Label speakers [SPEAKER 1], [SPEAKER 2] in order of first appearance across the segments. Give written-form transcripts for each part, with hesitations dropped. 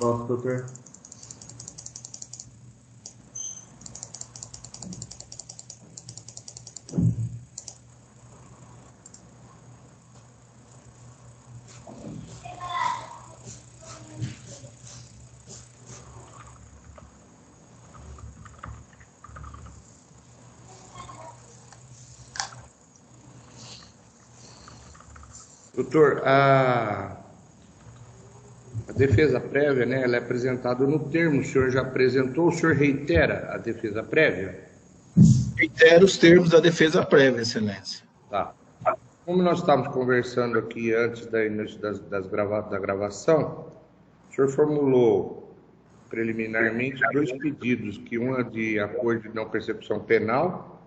[SPEAKER 1] Posso, doutor?
[SPEAKER 2] Doutor, a defesa prévia, né, ela é apresentada no termo, o senhor já apresentou, o senhor reitera a defesa prévia?
[SPEAKER 3] Reitero os termos da defesa prévia, excelência.
[SPEAKER 2] Tá. Como nós estávamos conversando aqui antes da gravação, o senhor formulou preliminarmente dois pedidos, que um é de acordo de não persecução penal,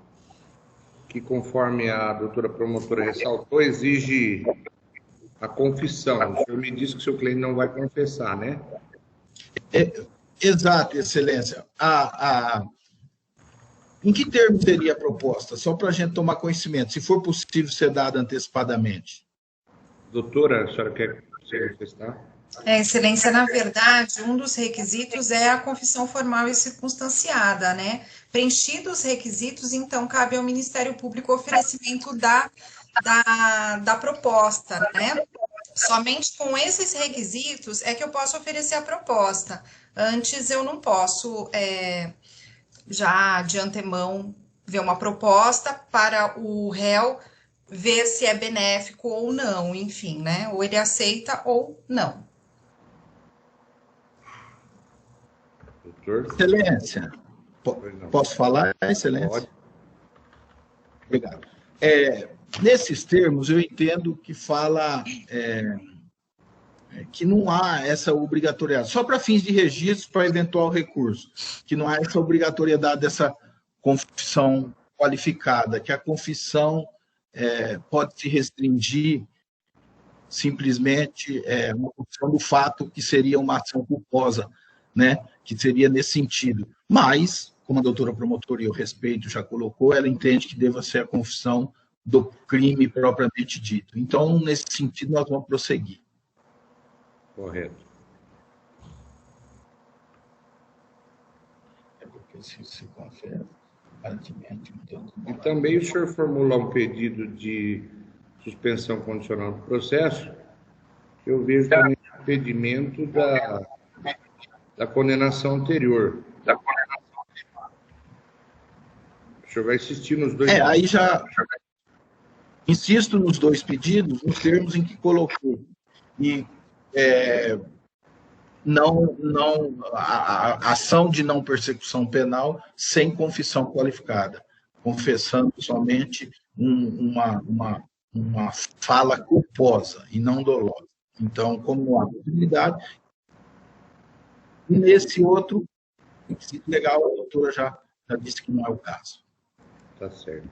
[SPEAKER 2] que conforme a doutora promotora ressaltou, exige a confissão. O senhor me disse que o seu cliente não vai confessar, né?
[SPEAKER 3] Exato, excelência. Em que termo seria a proposta? Só para a gente tomar conhecimento, se for possível ser dada antecipadamente.
[SPEAKER 2] Doutora, a senhora quer se manifestar?
[SPEAKER 4] Excelência, na verdade, um dos requisitos é a confissão formal e circunstanciada, né? Preenchidos os requisitos, então, cabe ao Ministério Público o oferecimento da proposta, né? Somente com esses requisitos é que eu posso oferecer a proposta. Antes, eu não posso, já de antemão, ver uma proposta para o réu ver se é benéfico ou não, enfim, né? Ou ele aceita ou não.
[SPEAKER 2] Doutor?
[SPEAKER 3] Excelência, posso falar, excelência?
[SPEAKER 2] Pode.
[SPEAKER 3] Obrigado. Nesses termos, eu entendo que fala que não há essa obrigatoriedade, só para fins de registro, para eventual recurso, que não há essa obrigatoriedade dessa confissão qualificada, que a confissão pode se restringir simplesmente uma confissão do fato que seria uma ação culposa, né? Que seria nesse sentido. Mas, como a doutora promotora, e eu respeito, já colocou, ela entende que deva ser a confissão do crime propriamente dito. Então, nesse sentido, nós vamos prosseguir.
[SPEAKER 2] Correto.
[SPEAKER 3] É porque se confere, aparentemente...
[SPEAKER 2] E também o senhor formula um pedido de suspensão condicional do processo, que eu vejo também o impedimento da condenação anterior. O senhor vai insistir nos dois...
[SPEAKER 3] aí já... Insisto nos dois pedidos, nos termos em que coloquei. E a ação de não persecução penal sem confissão qualificada, confessando somente uma fala culposa e não dolosa. Então, como não há possibilidade, e nesse outro requisito legal, a doutora já disse que não é o caso.
[SPEAKER 2] Tá certo.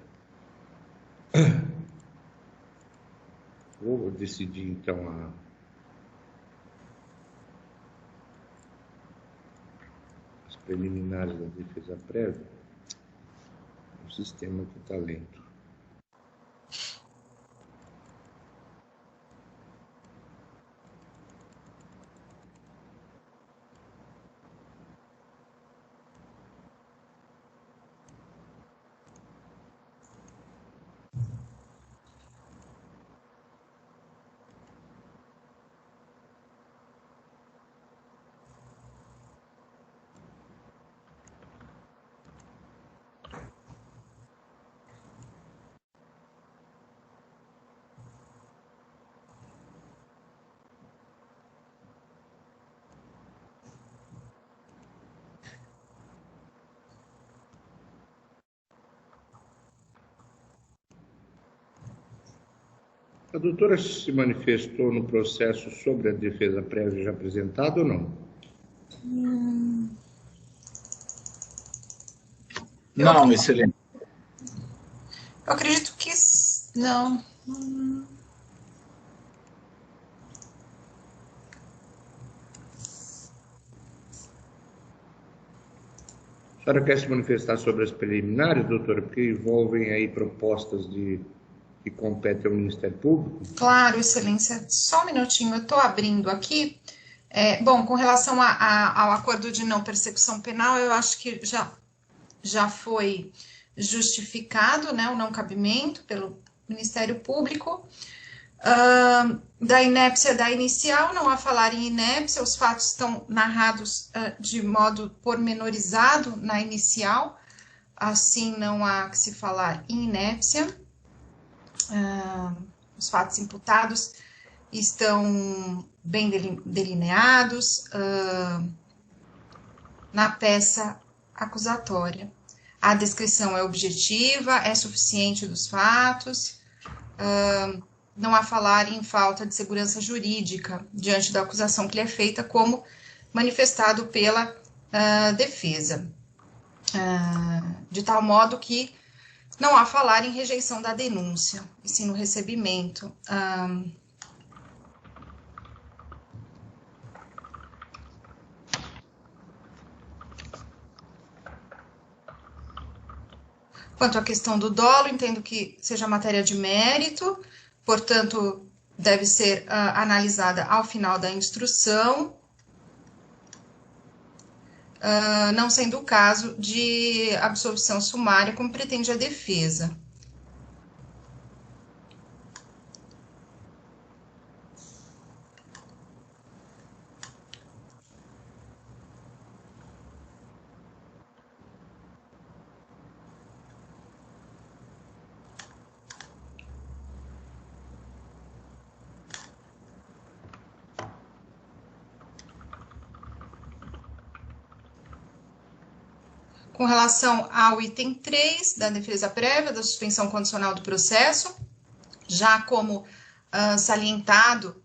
[SPEAKER 2] Vou decidir, então, as preliminares da defesa prévia. O sistema que está lento. A doutora se manifestou no processo sobre a defesa prévia já apresentada ou não?
[SPEAKER 3] Não, excelente.
[SPEAKER 4] Eu acredito que não.
[SPEAKER 2] A senhora quer se manifestar sobre as preliminares, doutora, porque envolvem aí propostas que competem ao Ministério Público?
[SPEAKER 4] Claro, excelência. Só um minutinho, eu estou abrindo aqui. Bom, com relação ao acordo de não persecução penal, eu acho que já foi justificado, né, o não cabimento pelo Ministério Público. Da inépcia da inicial, não há falar em inépcia, os fatos estão narrados de modo pormenorizado na inicial, assim não há que se falar em inépcia. Os fatos imputados estão bem delineados na peça acusatória. A descrição é objetiva, é suficiente dos fatos, não há falar em falta de segurança jurídica diante da acusação que lhe é feita, como manifestado pela defesa. De tal modo que não há falar em rejeição da denúncia, e sim no recebimento. Quanto à questão do dolo, entendo que seja matéria de mérito, portanto, deve ser analisada ao final da instrução, não sendo o caso de absolvição sumária, como pretende a defesa. Com relação ao item 3 da defesa prévia, da suspensão condicional do processo, já como salientado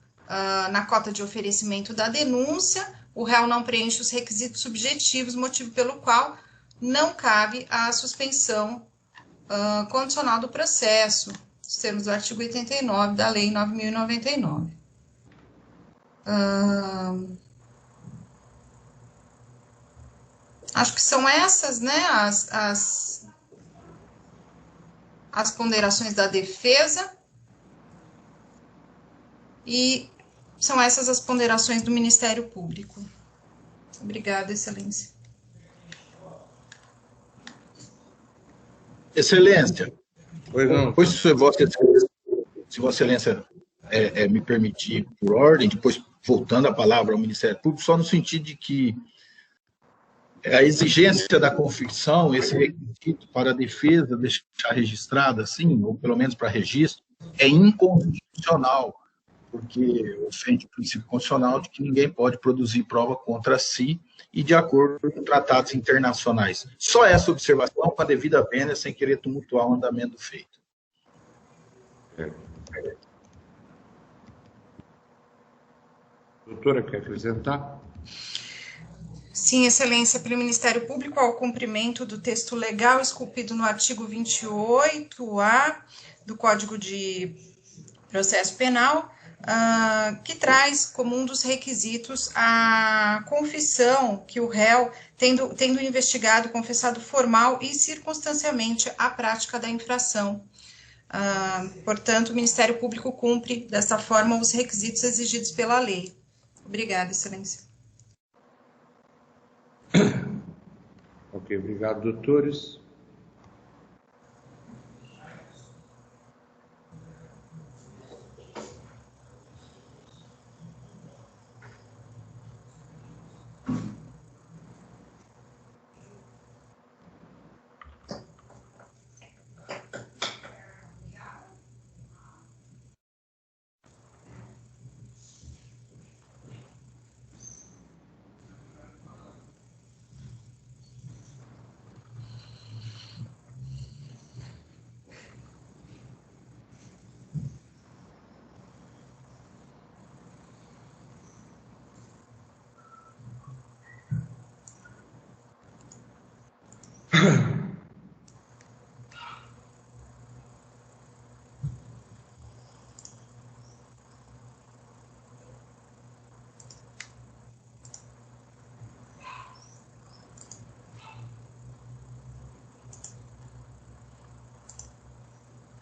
[SPEAKER 4] na cota de oferecimento da denúncia, o réu não preenche os requisitos subjetivos, motivo pelo qual não cabe a suspensão condicional do processo, nos termos do artigo 89 da Lei 9.099. Acho que são essas, né, as ponderações da defesa, e são essas as ponderações do Ministério Público. Obrigada, Excelência.
[SPEAKER 3] Excelência,
[SPEAKER 2] Pois não.
[SPEAKER 3] depois, se Vossa Excelência me permitir, por ordem, depois voltando a palavra ao Ministério Público, só no sentido de que a exigência da confissão, esse requisito para a defesa deixar registrada, assim, ou pelo menos para registro, é inconstitucional, porque ofende o princípio constitucional de que ninguém pode produzir prova contra si e de acordo com tratados internacionais. Só essa observação com a devida vênia, sem querer tumultuar o andamento do feito.
[SPEAKER 2] Doutora, quer acrescentar?
[SPEAKER 4] Sim, Excelência, pelo Ministério Público, ao cumprimento do texto legal esculpido no artigo 28A do Código de Processo Penal, que traz como um dos requisitos a confissão que o réu, tendo investigado, confessado formal e circunstancialmente a prática da infração. Portanto, o Ministério Público cumpre, dessa forma, os requisitos exigidos pela lei. Obrigada, Excelência.
[SPEAKER 2] Ok, obrigado, doutores.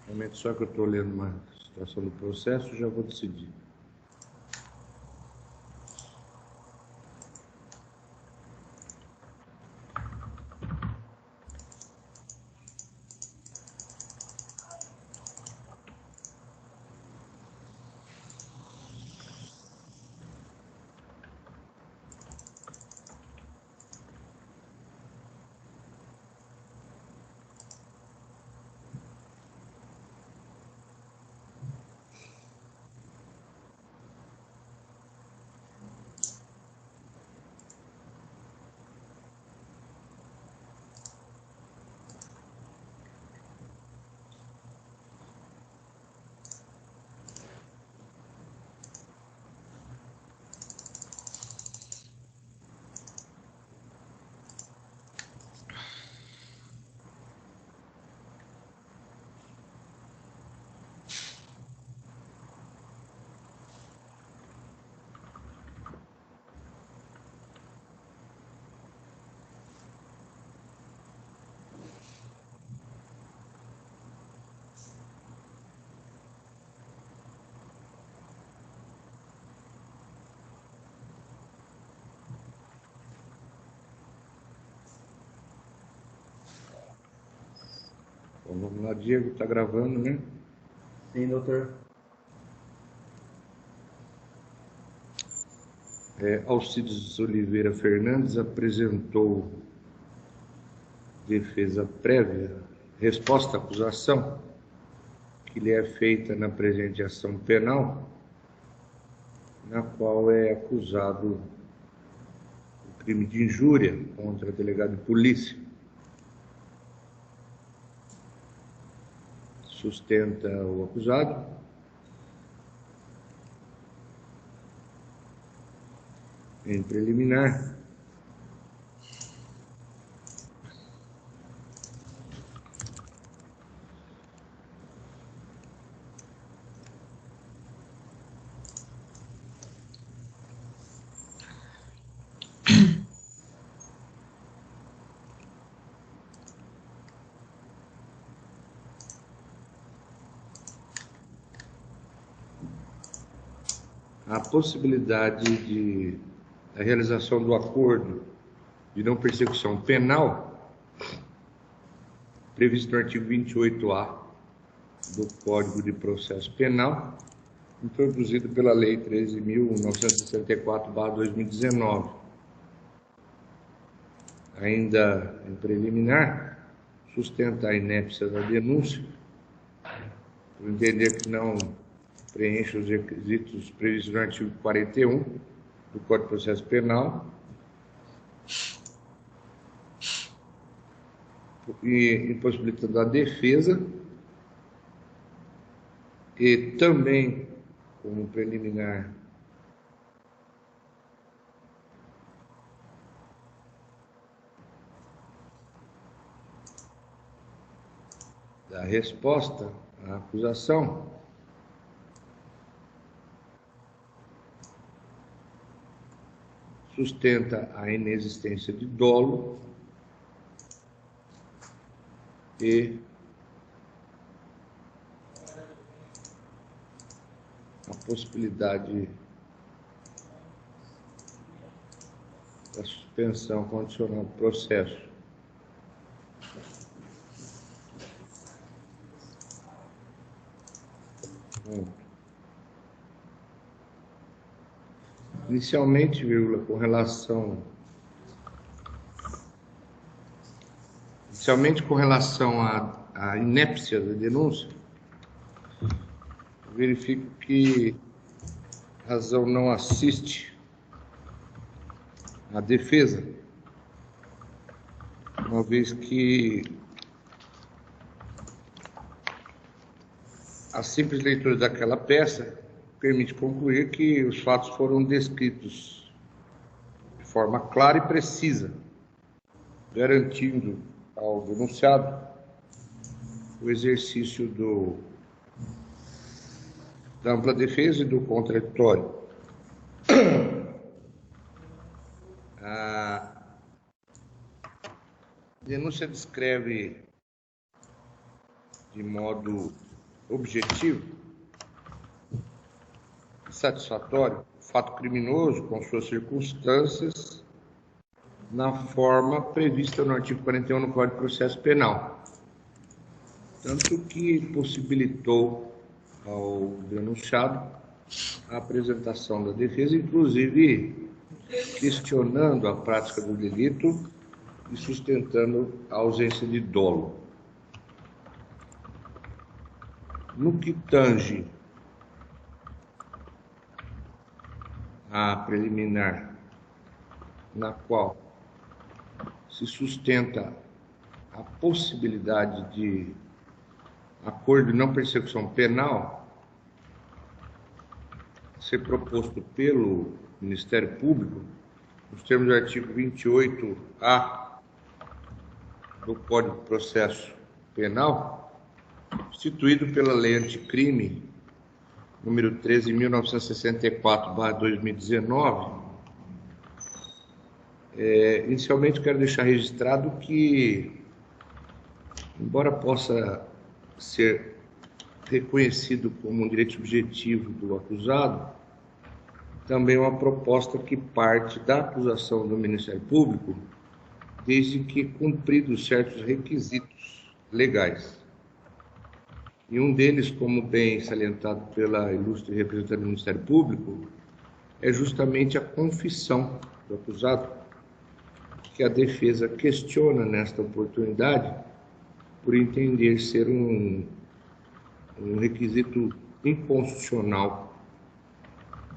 [SPEAKER 2] Um momento só que eu estou lendo uma situação do processo, já vou decidir. Então, vamos lá, Diego, está gravando, né?
[SPEAKER 1] Sim, doutor.
[SPEAKER 2] Alcides Oliveira Fernandes apresentou defesa prévia, resposta à acusação que lhe é feita na presente ação penal, na qual é acusado o crime de injúria contra delegado de polícia. Sustenta o acusado em preliminar a possibilidade da realização do acordo de não persecução penal previsto no artigo 28A do Código de Processo Penal, introduzido pela Lei 13.964/2019. Ainda em preliminar, sustenta a inépcia da denúncia, por entender que não preenche os requisitos previstos no artigo 41 do Código de Processo Penal e impossibilitando a defesa, e também, como preliminar, da resposta à acusação, sustenta a inexistência de dolo e a possibilidade da suspensão condicional do processo. Inicialmente, com relação à inépcia da denúncia, verifico que a razão não assiste à defesa, uma vez que a simples leitura daquela peça permite concluir que os fatos foram descritos de forma clara e precisa, garantindo ao denunciado o exercício da ampla defesa e do contraditório. A denúncia descreve de modo objetivo e satisfatório o fato criminoso com suas circunstâncias na forma prevista no artigo 41 do Código de Processo Penal, tanto que possibilitou ao denunciado a apresentação da defesa, inclusive questionando a prática do delito e sustentando a ausência de dolo. No que tange a preliminar, na qual se sustenta a possibilidade de acordo de não persecução penal ser proposto pelo Ministério Público, nos termos do artigo 28A do Código de Processo Penal, instituído pela Lei Anticrime, número 13.964/2019, inicialmente quero deixar registrado que, embora possa ser reconhecido como um direito subjetivo do acusado, também é uma proposta que parte da acusação do Ministério Público, desde que cumpridos certos requisitos legais. E um deles, como bem salientado pela ilustre representante do Ministério Público, é justamente a confissão do acusado, que a defesa questiona nesta oportunidade por entender ser um requisito inconstitucional,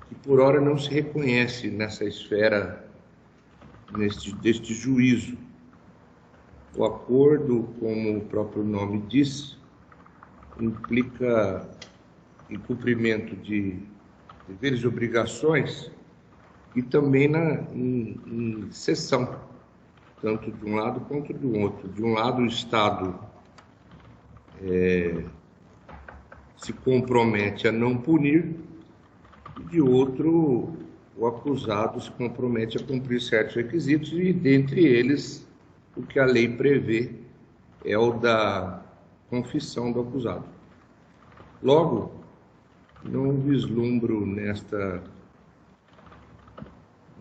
[SPEAKER 2] que por hora não se reconhece nessa esfera deste juízo. O acordo, como o próprio nome diz, implica em cumprimento de deveres e obrigações e também em cessão, tanto de um lado quanto do outro. De um lado, o Estado se compromete a não punir, e de outro, o acusado se compromete a cumprir certos requisitos, e dentre eles, o que a lei prevê é o da confissão do acusado. Logo, não vislumbro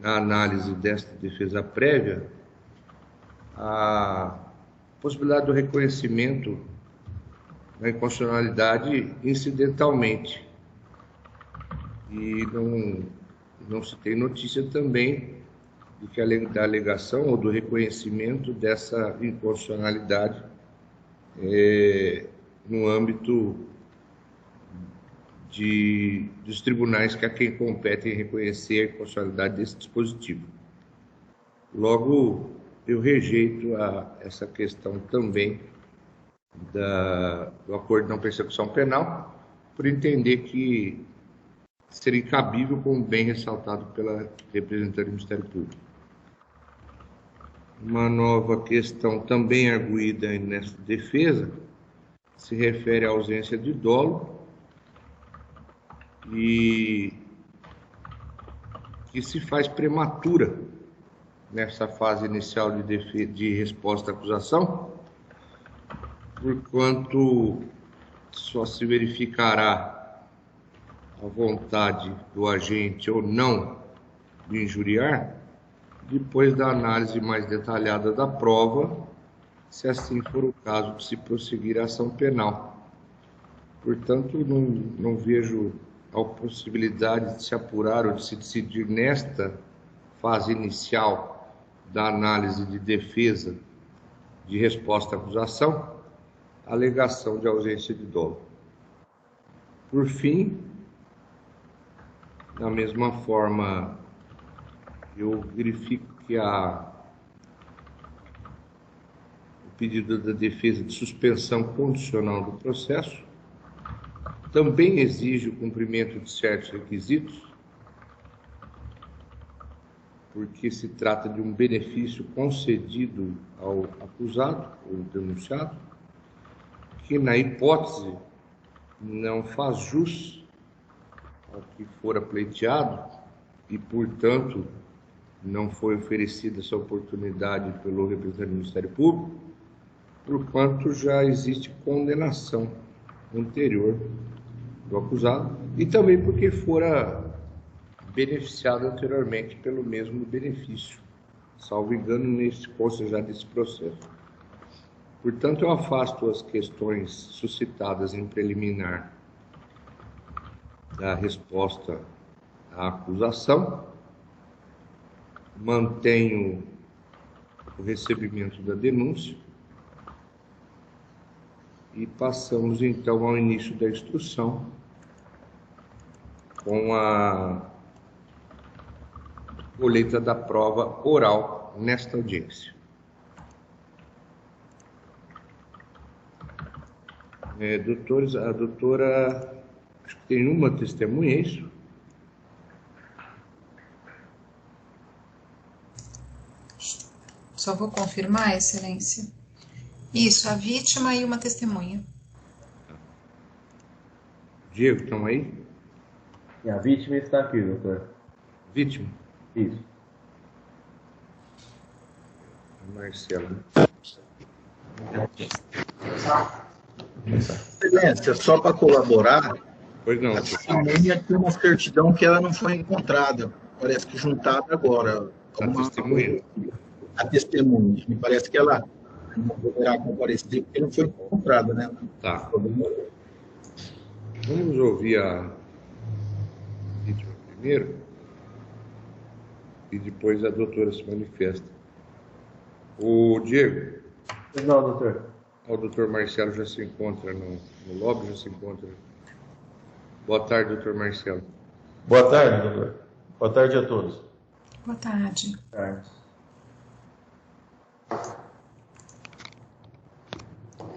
[SPEAKER 2] na análise desta defesa prévia a possibilidade do reconhecimento da inconstitucionalidade incidentalmente. E não se tem notícia também de que da alegação ou do reconhecimento dessa inconstitucionalidade no âmbito dos tribunais que a quem compete em reconhecer a inconstitucionalidade desse dispositivo. Logo, eu rejeito essa questão também do acordo de não persecução penal, por entender que seria incabível, como bem ressaltado pela representante do Ministério Público. Uma nova questão também arguída nessa defesa se refere à ausência de dolo e que se faz prematura nessa fase inicial de resposta à acusação, porquanto só se verificará a vontade do agente ou não de injuriar depois da análise mais detalhada da prova, se assim for o caso de se prosseguir a ação penal. Portanto, não vejo a possibilidade de se apurar ou de se decidir nesta fase inicial da análise de defesa de resposta à acusação a alegação de ausência de dolo. Por fim, da mesma forma, eu verifico que o pedido da defesa de suspensão condicional do processo também exige o cumprimento de certos requisitos, porque se trata de um benefício concedido ao acusado ou denunciado, que, na hipótese, não faz jus ao que fora pleiteado e, portanto, não foi oferecida essa oportunidade pelo representante do Ministério Público, porquanto já existe condenação anterior do acusado e também porque fora beneficiado anteriormente pelo mesmo benefício, salvo engano, consta já desse processo. Portanto, eu afasto as questões suscitadas em preliminar da resposta à acusação, mantenho o recebimento da denúncia e passamos então ao início da instrução com a colheita da prova oral nesta audiência. Doutores, a doutora, acho que tem uma testemunha, é isso?
[SPEAKER 4] Só vou confirmar, Excelência. Isso, a vítima e uma testemunha.
[SPEAKER 2] Diego, estão aí?
[SPEAKER 1] E a vítima está aqui, doutor.
[SPEAKER 2] Vítima?
[SPEAKER 1] Isso.
[SPEAKER 2] Marcelo.
[SPEAKER 3] Excelência, só para colaborar,
[SPEAKER 2] Pois não.
[SPEAKER 3] a testemunha tem uma certidão que ela não foi encontrada. Parece que juntada agora.
[SPEAKER 2] A testemunha?
[SPEAKER 3] A testemunha. Me parece que ela não poderá comparecer porque não foi encontrada, né?
[SPEAKER 2] Tá. Vamos ouvir a vítima primeiro e depois a doutora se manifesta. O Diego.
[SPEAKER 1] Não, doutor.
[SPEAKER 2] O doutor Marcelo já se encontra no lobby, já se encontra. Boa tarde, doutor Marcelo.
[SPEAKER 3] Boa tarde, doutor. Boa tarde a todos.
[SPEAKER 4] Boa tarde.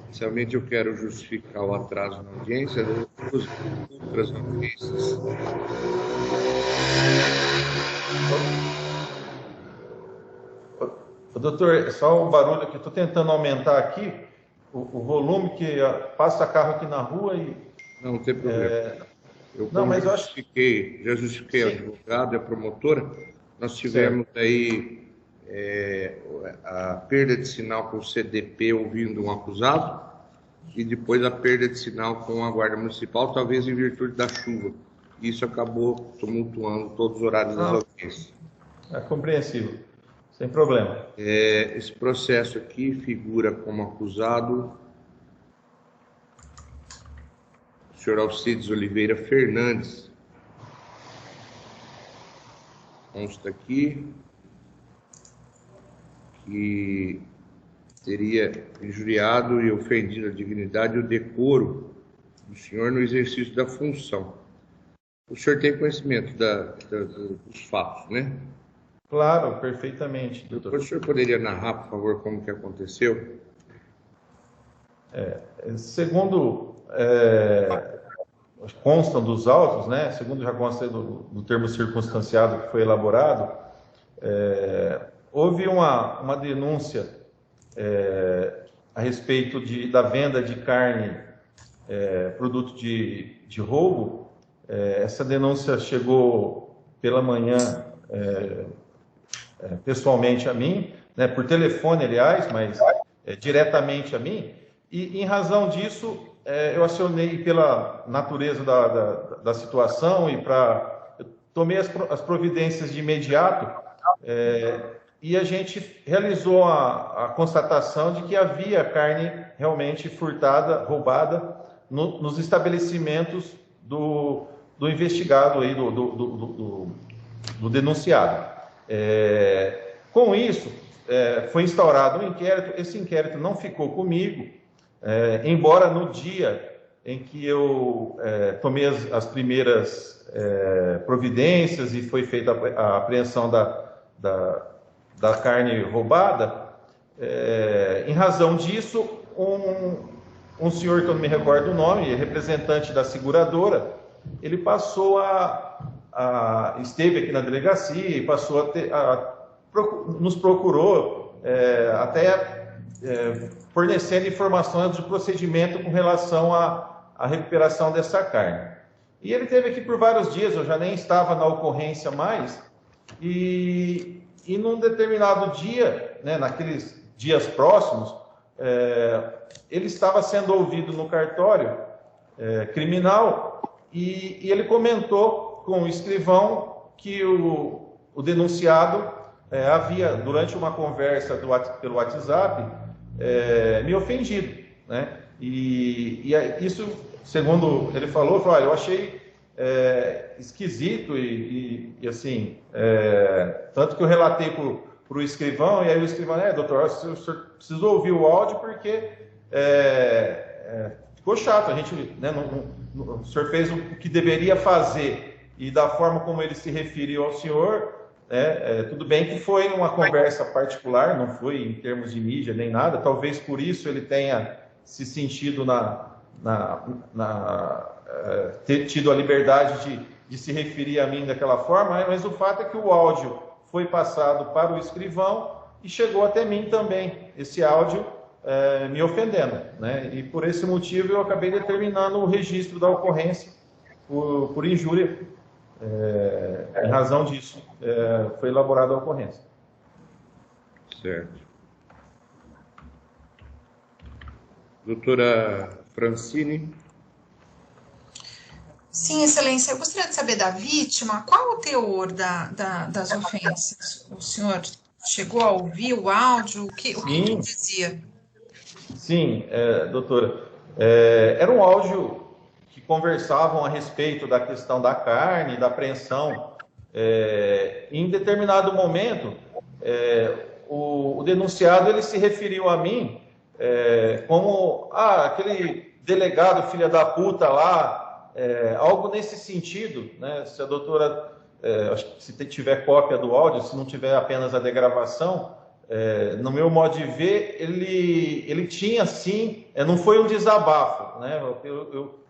[SPEAKER 2] Inicialmente eu quero justificar o atraso na audiência das outras audiências.
[SPEAKER 3] Doutor, só um barulho que estou tentando aumentar aqui o volume que passa carro aqui na rua e...
[SPEAKER 2] Não tem problema. Já justifiquei
[SPEAKER 3] Sim.
[SPEAKER 2] o advogado e a promotora. Nós tivemos aí a perda de sinal com o CDP ouvindo um acusado e depois a perda de sinal com a Guarda Municipal, talvez em virtude da chuva. Isso acabou tumultuando todos os horários das audiências.
[SPEAKER 3] É compreensível, sem problema.
[SPEAKER 2] Esse processo aqui figura como acusado o senhor Alcides Oliveira Fernandes. Consta aqui que teria injuriado e ofendido a dignidade e o decoro do senhor no exercício da função. O senhor tem conhecimento dos fatos, né?
[SPEAKER 3] Claro, perfeitamente, doutor.
[SPEAKER 2] O senhor poderia narrar, por favor, como que aconteceu?
[SPEAKER 3] Segundo constam dos autos, né? Segundo já consta do termo circunstanciado que foi elaborado, houve uma denúncia a respeito da venda de carne, produto de roubo. Essa denúncia chegou pela manhã pessoalmente a mim, né, por telefone, aliás, mas diretamente a mim, e em razão disso eu acionei pela natureza da situação e eu tomei as providências de imediato, e a gente realizou a constatação de que havia carne realmente furtada, roubada, nos estabelecimentos do investigado, aí, do denunciado. Com isso, foi instaurado um inquérito. Esse inquérito não ficou comigo, embora no dia em que eu tomei as primeiras providências e foi feita a apreensão da carne roubada, em razão disso, um senhor que eu não me recordo o nome, representante da seguradora, ele passou esteve aqui na delegacia e passou nos procurou até fornecendo informações do procedimento com relação à recuperação dessa carne. E ele esteve aqui por vários dias, eu já nem estava na ocorrência mais, e num determinado dia, né, naqueles dias próximos, ele estava sendo ouvido no cartório criminal e ele comentou com o escrivão que o denunciado havia, durante uma conversa pelo WhatsApp, me ofendido, né? E isso, segundo ele falou, olha, eu achei esquisito e assim, tanto que eu relatei para o escrivão, e aí o escrivão, doutor, o senhor precisou ouvir o áudio porque ficou chato, a gente, né, o senhor fez o que deveria fazer e da forma como ele se referiu ao senhor, tudo bem que foi uma conversa particular, não foi em termos de mídia nem nada, talvez por isso ele tenha se sentido ter tido a liberdade de se referir a mim daquela forma, mas o fato é que o áudio foi passado para o escrivão e chegou até mim também, esse áudio me ofendendo, né? E por esse motivo eu acabei determinando o registro da ocorrência por injúria. Em razão disso, foi elaborada a ocorrência.
[SPEAKER 2] Certo. Doutora Francine.
[SPEAKER 4] Sim, Excelência, eu gostaria de saber da vítima, qual o teor das ofensas? O senhor chegou a ouvir o áudio? O que dizia?
[SPEAKER 3] Sim, doutora. Era um áudio que
[SPEAKER 5] conversavam a respeito da questão da carne, da apreensão. Em determinado momento, o denunciado ele se referiu a mim como aquele delegado filha da puta lá, algo nesse sentido, né? Se a doutora, acho que se tiver cópia do áudio, se não tiver apenas a degravação, no meu modo de ver, ele tinha sim, não foi um desabafo, né?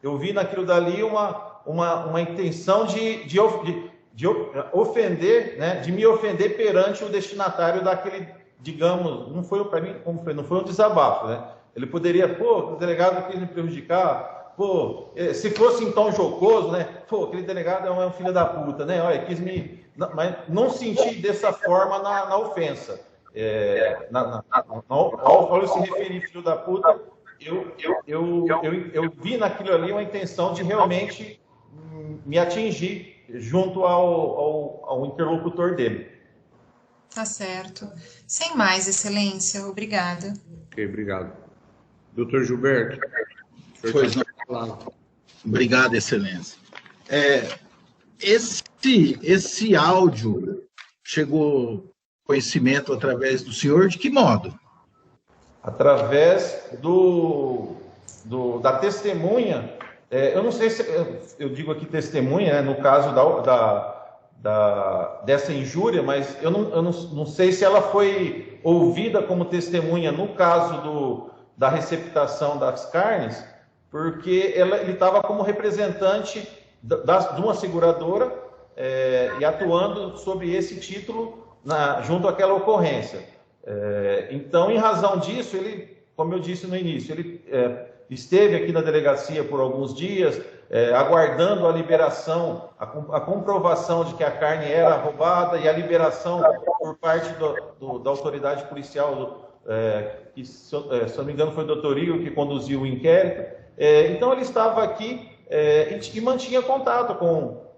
[SPEAKER 5] Eu vi naquilo dali uma intenção de ofender, né? De me ofender perante o destinatário daquele, digamos, não foi para mim, como foi, não foi um desabafo, né? Ele poderia, o delegado quis me prejudicar, se fosse em tom jocoso, né? Aquele delegado é um filho da puta, né? Olha, quis me, mas não senti dessa forma na ofensa. Ao se referir filho da puta, eu vi naquilo ali uma intenção de realmente me atingir junto ao interlocutor dele.
[SPEAKER 4] Tá certo. Sem mais, Excelência. Obrigada.
[SPEAKER 2] Ok, obrigado. Doutor Gilberto.
[SPEAKER 3] Pois não. Obrigado, Excelência. Esse áudio chegou conhecimento através do senhor, de que modo?
[SPEAKER 5] Através da testemunha, eu não sei se eu digo aqui testemunha, né, no caso dessa injúria, mas eu não sei se ela foi ouvida como testemunha no caso da receptação das carnes, porque ele estava como representante de uma seguradora e atuando sob esse título junto àquela ocorrência. Então, em razão disso, ele, como eu disse no início, ele esteve aqui na delegacia por alguns dias, aguardando a liberação, a comprovação de que a carne era roubada e a liberação por parte da autoridade policial, que, se eu não me engano, foi o doutor Igor que conduziu o inquérito. Então, ele estava aqui e mantinha contato com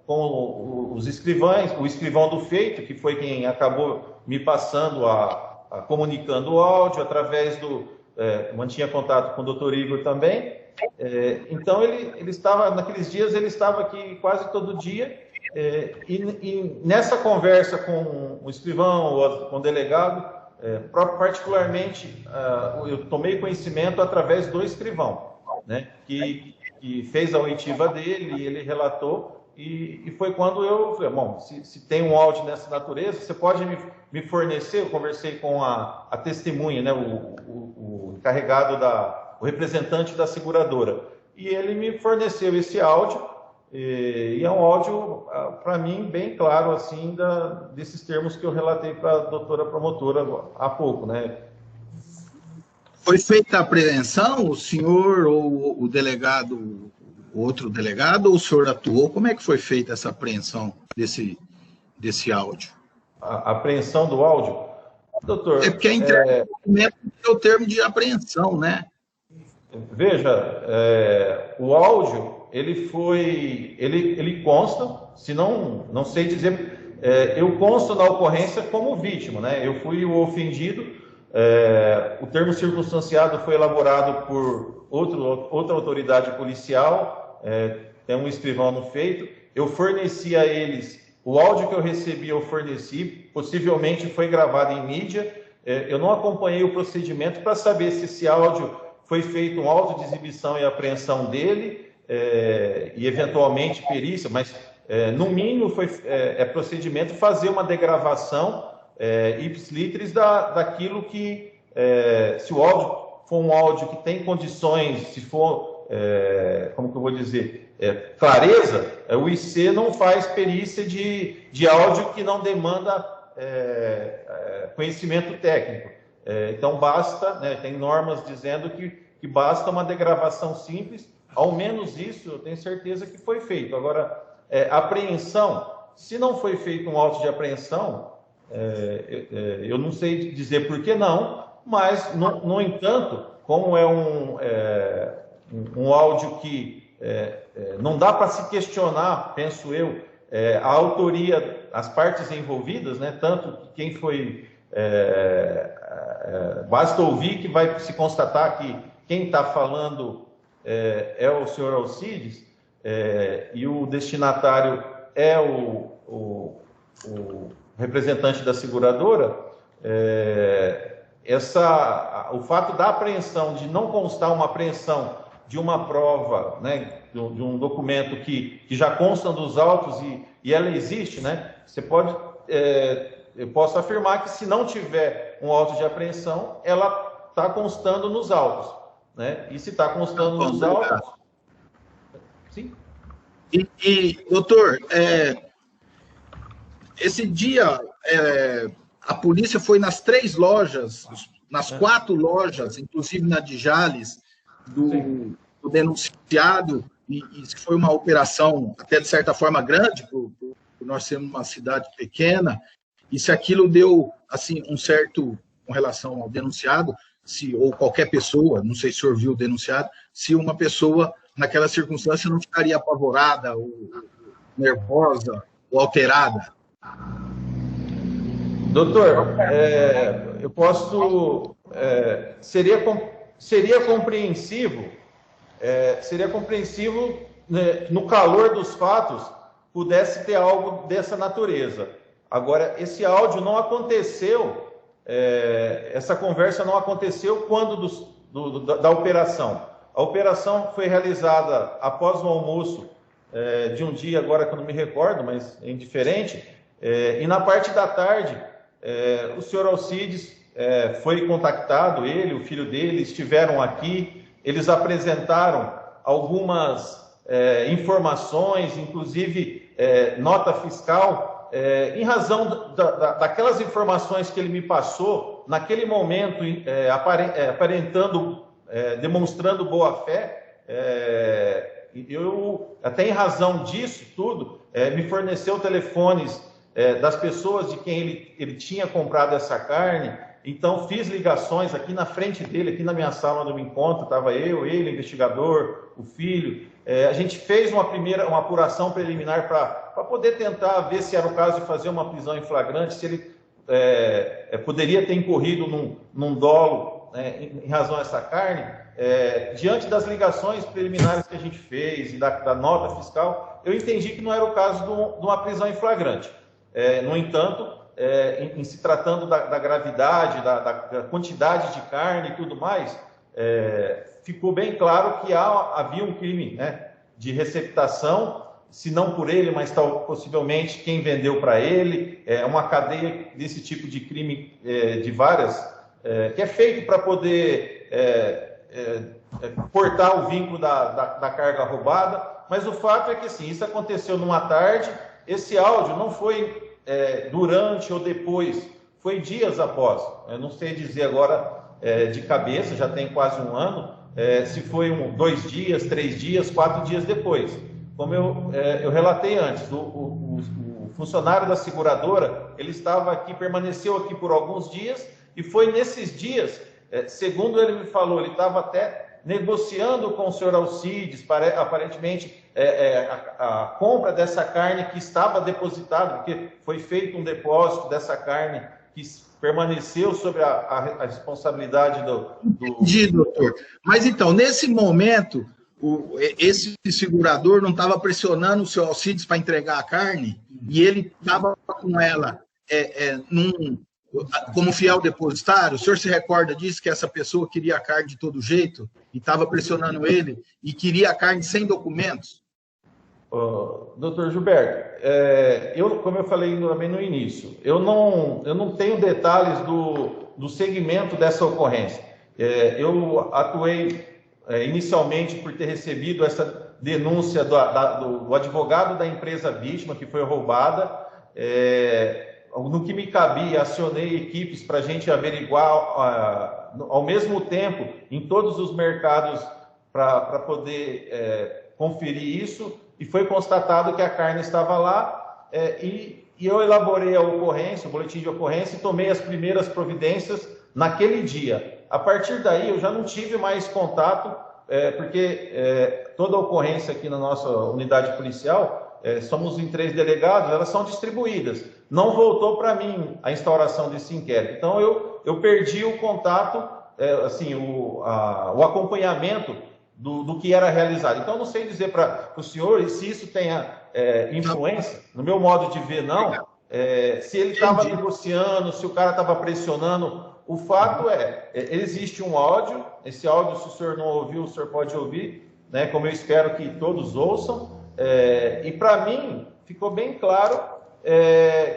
[SPEAKER 5] os escrivães, o escrivão do feito, que foi quem acabou me passando, comunicando o áudio, através mantinha contato com o doutor Igor também. Então, ele estava, naqueles dias, ele estava aqui quase todo dia, e nessa conversa com o escrivão, com o delegado, particularmente, eu tomei conhecimento através do escrivão, né, que fez a oitiva dele, e ele relatou. E foi quando eu falei, bom, se tem um áudio dessa natureza, você pode me fornecer? Eu conversei com a testemunha, né, o encarregado, o representante da seguradora, e ele me forneceu esse áudio, e é um áudio, para mim, bem claro, assim, desses termos que eu relatei para a doutora promotora há pouco, né.
[SPEAKER 3] Foi feita a apreensão, o senhor ou o delegado, outro delegado, ou o senhor atuou? Como é que foi feita essa apreensão desse áudio?
[SPEAKER 5] A apreensão do áudio? Doutor...
[SPEAKER 3] porque a entrega do documento é o termo de apreensão, né?
[SPEAKER 5] Veja, o áudio, ele consta, se não sei dizer, eu consto na ocorrência como vítima, né? Eu fui o ofendido, o termo circunstanciado foi elaborado por outra autoridade policial, tem um escrivão no feito, eu forneci a eles, o áudio que eu recebi eu forneci, possivelmente foi gravado em mídia, eu não acompanhei o procedimento para saber se esse áudio foi feito um auto de exibição e apreensão dele, e eventualmente perícia, mas no mínimo é procedimento fazer uma degravação ipsilitris daquilo que, se o áudio for um áudio que tem condições, se for, como que eu vou dizer, clareza, o IC não faz perícia de áudio que não demanda conhecimento técnico. Então basta, né, tem normas dizendo que basta uma degravação simples, ao menos isso eu tenho certeza que foi feito. Agora, apreensão, se não foi feito um auto de apreensão, eu não sei dizer por que não, mas, no entanto, como é um áudio que não dá para se questionar, penso eu, a autoria, as partes envolvidas, né, tanto quem foi... basta ouvir que vai se constatar que quem está falando é o senhor Alcides, e o destinatário é o representante da seguradora, o fato da apreensão, de não constar uma apreensão de uma prova, né, de um documento que já consta dos autos e ela existe, né, eu posso afirmar que se não tiver um auto de apreensão, ela está constando nos autos, né? E se está constando nos autos... Sim.
[SPEAKER 3] Doutor, esse dia a polícia foi nas 3 lojas, nas 4 lojas, inclusive na de Jales, do denunciado, e foi uma operação até de certa forma grande, por nós sermos uma cidade pequena, e se aquilo deu assim um certo, com relação ao denunciado, ou qualquer pessoa, não sei se o senhor viu o denunciado, se uma pessoa naquela circunstância não ficaria apavorada, ou nervosa, ou alterada.
[SPEAKER 5] Doutor, eu posso... seria compreensivo, né, no calor dos fatos, pudesse ter algo dessa natureza. Agora, esse áudio não aconteceu, essa conversa não aconteceu quando da operação. A operação foi realizada após o almoço de um dia, agora que eu não me recordo, mas é indiferente, e na parte da tarde, o senhor Alcides foi contactado, ele, o filho dele, estiveram aqui, eles apresentaram algumas informações, inclusive nota fiscal, em razão daquelas informações que ele me passou, naquele momento, aparentando, demonstrando boa-fé, eu, até em razão disso tudo, me forneceu telefones das pessoas de quem ele tinha comprado essa carne. Então, fiz ligações aqui na frente dele, aqui na minha sala onde eu me encontro, estava ele, o investigador, o filho. A gente fez uma apuração preliminar para poder tentar ver se era o caso de fazer uma prisão em flagrante, se ele poderia ter incorrido num dolo em razão a essa carne. Diante das ligações preliminares que a gente fez e da nota fiscal, eu entendi que não era o caso de uma prisão em flagrante. No entanto, em se tratando da gravidade, da quantidade de carne e tudo mais, ficou bem claro que havia um crime, né, de receptação, se não por ele, mas possivelmente quem vendeu para ele, uma cadeia desse tipo de crime de várias, que é feito para poder cortar o vínculo da carga roubada. Mas o fato é que, sim, isso aconteceu numa tarde. Esse áudio não foi durante ou depois, foi dias após. Eu não sei dizer agora de cabeça, já tem quase um ano, se foi 2 dias, 3 dias, 4 dias depois. Como eu relatei antes, o funcionário da seguradora, ele estava aqui, permaneceu aqui por alguns dias, e foi nesses dias, segundo ele me falou, ele estava até negociando com o senhor Alcides, aparentemente, a compra dessa carne que estava depositada, porque foi feito um depósito dessa carne que permaneceu sobre a responsabilidade do...
[SPEAKER 3] Entendi, doutor. Mas então, nesse momento, esse segurador não estava pressionando o senhor Alcides para entregar a carne, e ele estava com ela como fiel depositário? O senhor se recorda disso, que essa pessoa queria a carne de todo jeito e estava pressionando ele e queria a carne sem documentos?
[SPEAKER 5] Doutor Gilberto, como eu falei também no início, eu não tenho detalhes do segmento dessa ocorrência. Eu atuei inicialmente por ter recebido essa denúncia do advogado da empresa vítima que foi roubada. No que me cabia, acionei equipes para a gente averiguar ao mesmo tempo em todos os mercados para poder conferir isso, e foi constatado que a carne estava lá, e eu elaborei a ocorrência, o boletim de ocorrência, e tomei as primeiras providências naquele dia. A partir daí eu já não tive mais contato, porque toda a ocorrência aqui na nossa unidade policial, somos em 3 delegados, elas são distribuídas. Não voltou para mim a instauração desse inquérito. Então, eu perdi o contato, o acompanhamento do que era realizado. Então, eu não sei dizer para o senhor se isso tenha influência, no meu modo de ver, não. Se ele estava negociando, se o cara estava pressionando. O fato existe um áudio. Esse áudio, se o senhor não ouviu, o senhor pode ouvir, né, como eu espero que todos ouçam. E para mim, ficou bem claro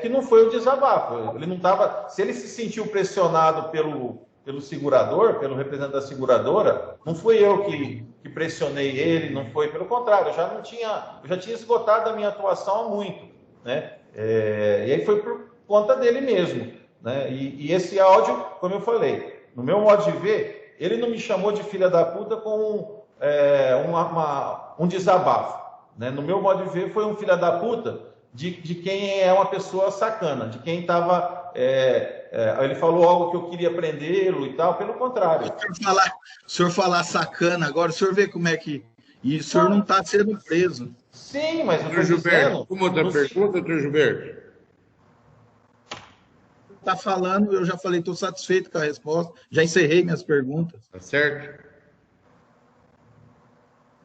[SPEAKER 5] que não foi um desabafo. Ele não estava. Se ele se sentiu pressionado pelo segurador, pelo representante da seguradora, não fui eu que pressionei ele, não foi, pelo contrário, eu já tinha esgotado a minha atuação há muito, né? E aí foi por conta dele mesmo, né? E esse áudio, como eu falei, no meu modo de ver, ele não me chamou de filha da puta com um desabafo, né? No meu modo de ver, foi um filha da puta de quem é uma pessoa sacana, de quem estava... ele falou algo que eu queria prendê-lo e tal, pelo contrário.
[SPEAKER 3] O senhor falar sacana agora, o senhor vê como é que... E o senhor não está sendo preso.
[SPEAKER 5] Sim, mas eu
[SPEAKER 2] Doutor Gilberto, uma outra pergunta, doutor Gilberto?
[SPEAKER 3] Está falando, eu já falei, estou satisfeito com a resposta, já encerrei minhas perguntas.
[SPEAKER 2] Tá certo?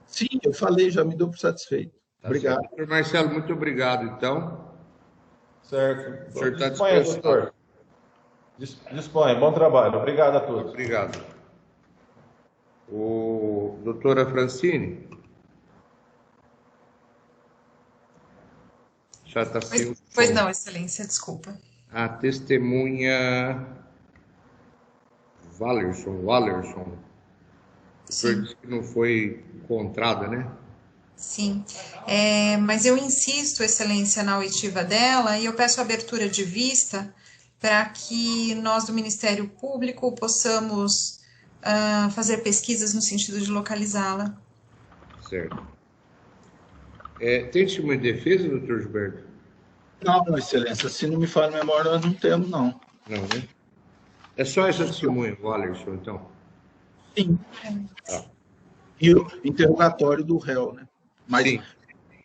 [SPEAKER 3] Sim, eu falei, já me dou por satisfeito.
[SPEAKER 2] Tá
[SPEAKER 3] Obrigado.
[SPEAKER 2] certo. Doutor Marcelo, muito obrigado, então.
[SPEAKER 5] Certo.
[SPEAKER 2] O senhor está
[SPEAKER 5] Disponha,
[SPEAKER 2] dispensado.
[SPEAKER 5] doutor. Disponha. Bom trabalho. Obrigado a todos.
[SPEAKER 2] Obrigado. Doutora Francine? Já está sem...
[SPEAKER 4] Pois não, excelência, desculpa.
[SPEAKER 2] A testemunha Wallerson. O senhor disse que não foi encontrada, né?
[SPEAKER 4] Sim, mas eu insisto, excelência, na oitiva dela, e eu peço abertura de vista para que nós do Ministério Público possamos fazer pesquisas no sentido de localizá-la.
[SPEAKER 2] Certo. Tem testemunha de defesa, doutor Gilberto?
[SPEAKER 3] Não, excelência, se não me falha a memória, nós não temos, não.
[SPEAKER 2] Não, né? É só essa testemunha, Wallerson, então?
[SPEAKER 3] Sim. E o interrogatório do réu, né?
[SPEAKER 2] Sim.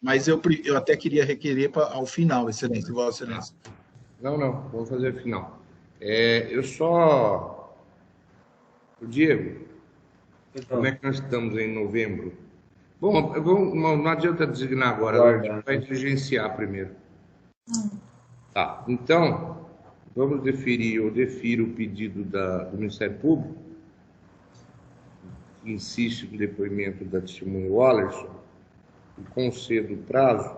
[SPEAKER 3] Mas eu até queria requerer ao final, excelência, vossa excelência.
[SPEAKER 2] Não, vamos fazer o final. Diego, como é que nós estamos em novembro? Bom, não adianta designar agora, a gente vai diligenciar primeiro. Tá, então, vamos eu defiro o pedido do Ministério Público, que insiste no depoimento da testemunha Wallerson, e concedo o prazo,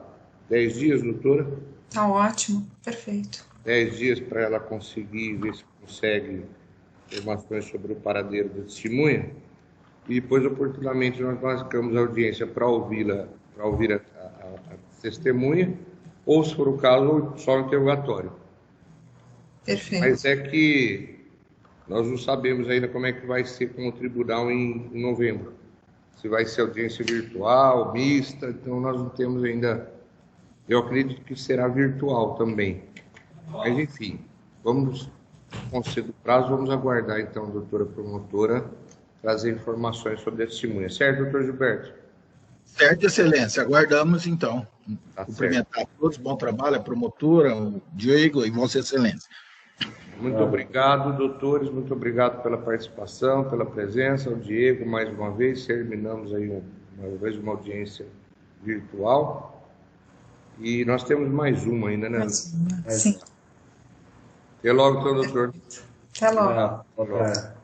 [SPEAKER 2] 10 dias, doutora?
[SPEAKER 4] Tá ótimo, perfeito.
[SPEAKER 2] 10 dias para ela conseguir ver se consegue informações sobre o paradeiro da testemunha, e depois, oportunamente, nós marcamos a audiência para ouvir a testemunha, ou, se for o caso, só o interrogatório.
[SPEAKER 4] Perfeito.
[SPEAKER 2] Mas é que nós não sabemos ainda como é que vai ser com o tribunal em novembro. Se vai ser audiência virtual, mista, então nós não temos ainda... Eu acredito que será virtual também. Mas, enfim, vamos conceder o prazo, vamos aguardar, então, a doutora promotora trazer informações sobre a testemunha. Certo, doutor Gilberto?
[SPEAKER 3] Certo, excelência. Aguardamos, então.
[SPEAKER 2] Tá
[SPEAKER 3] Cumprimentar a todos, bom trabalho, a promotora, o Diego e vossa excelência.
[SPEAKER 2] Muito obrigado, doutores, muito obrigado pela participação, pela presença, ao Diego, mais uma vez, terminamos aí uma audiência virtual, e nós temos mais uma ainda, né?
[SPEAKER 4] Sim.
[SPEAKER 2] Até logo, então, doutor.
[SPEAKER 4] Até logo.
[SPEAKER 1] Até logo.